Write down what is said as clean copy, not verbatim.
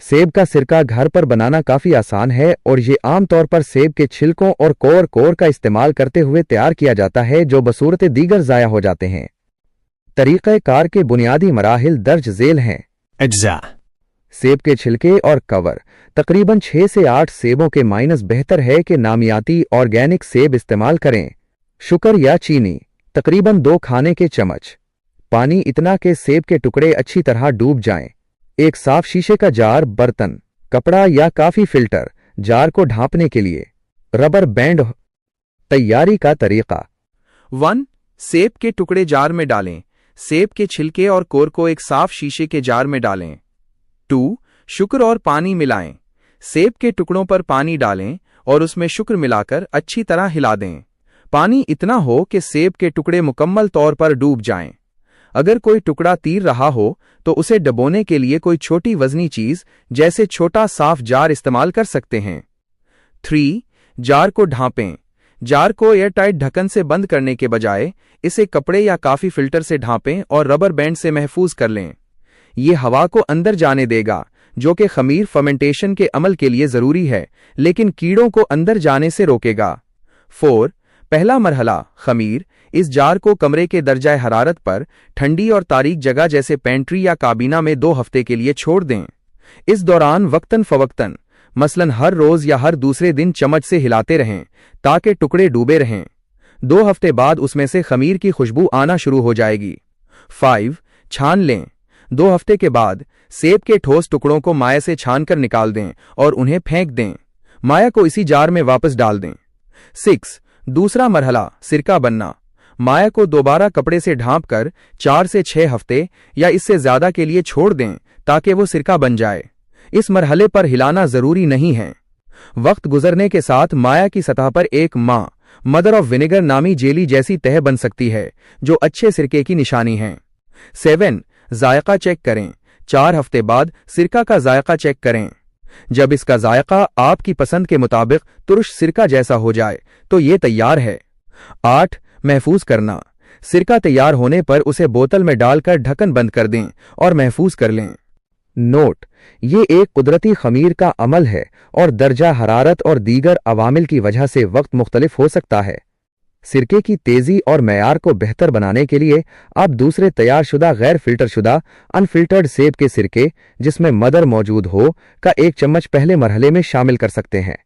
सेब का सिरका घर पर बनाना काफी आसान है और ये आमतौर पर सेब के छिलकों और कोर का इस्तेमाल करते हुए तैयार किया जाता है, जो बसूरत दीगर ज़ाया हो जाते हैं। तरीक़े कार के बुनियादी मराहिल दर्ज झेल हैं। अज्जा। सेब के छिलके और कवर। तकरीबन 6 से 8 सेबों के माइनस बेहतर है कि नामियाती ऑर्गेनिक सेब इस्तेमाल करें। शुगर या चीनी तकरीबन 2 खाने के चम्मच। पानी इतना कि सेब के टुकड़े अच्छी तरह डूब जाएं। एक साफ शीशे का जार, बर्तन, कपड़ा या काफी फिल्टर जार को ढांपने के लिए। Rubber band. तैयारी का तरीका। 1. सेब के टुकड़े जार में डालें। सेब के छिलके और कोर को एक साफ शीशे के जार में डालें। 2. शुक्र और पानी मिलाएं। सेब के टुकड़ों पर पानी डालें और उसमें शुक्र मिलाकर अच्छी तरह हिला दें। पानी इतना हो कि सेब के टुकड़े मुकम्मल तौर पर डूब जाएं। अगर कोई टुकड़ा तीर रहा हो तो उसे डबोने के लिए कोई छोटी वजनी चीज जैसे छोटा साफ जार इस्तेमाल कर सकते हैं। 3. जार को ढांपें। जार को एयरटाइट ढक्कन से बंद करने के बजाय इसे कपड़े या काफी फिल्टर से ढांपें और रबर बैंड से महफूज कर लें। ये हवा को अंदर जाने देगा, जो कि खमीर फर्मेंटेशन के अमल के लिए जरूरी है, लेकिन कीड़ों को अंदर जाने से रोकेगा। 4. पहला मरहला, खमीर। इस जार को कमरे के दर्जाए हरारत पर ठंडी और तारीक जगह जैसे पेंट्री या काबीना में 2 हफ्ते के लिए छोड़ दें। इस दौरान वक्तन फवक्तन, मसलन हर रोज या हर दूसरे दिन चम्मच से हिलाते रहें ताकि टुकड़े डूबे रहें। 2 हफ्ते बाद उसमें से खमीर की खुशबू आना शुरू हो जाएगी। 5. छान लें। 2 हफ्ते के बाद सेब के ठोस टुकड़ों को माया से छानकर निकाल दें और उन्हें फेंक दें। माया को इसी जार में वापस डाल दें। 6. दूसरा मरहला, सिरका बनना। माया को दोबारा कपड़े से ढांपकर 4 से 6 हफ्ते या इससे ज्यादा के लिए छोड़ दें ताकि वो सिरका बन जाए। इस मरहले पर हिलाना जरूरी नहीं है। वक्त गुजरने के साथ माया की सतह पर एक मदर ऑफ विनेगर नामी जेली जैसी तह बन सकती है, जो अच्छे सिरके की निशानी है। 7. जायका चेक करें। 4 हफ्ते बाद सिरका का जायका चेक करें। जब इसका जायका आपकी पसंद के मुताबिक तुरश सिरका जैसा हो जाए तो ये तैयार है। 8. महफूज करना। सिरका तैयार होने पर उसे बोतल में डालकर ढक्कन बंद कर दें और महफूज कर लें। नोट: ये एक कुदरती खमीर का अमल है और दर्जा हरारत और दीगर अवामिल की वजह से वक्त मुख्तलिफ हो सकता है। सिरके की तेजी और मयार को बेहतर बनाने के लिए आप दूसरे तैयार शुदा गैर फिल्टर शुदा अनफिल्टर्ड सेब के सिरके, जिसमें मदर मौजूद हो, का 1 चम्मच पहले मरहले में शामिल कर सकते हैं।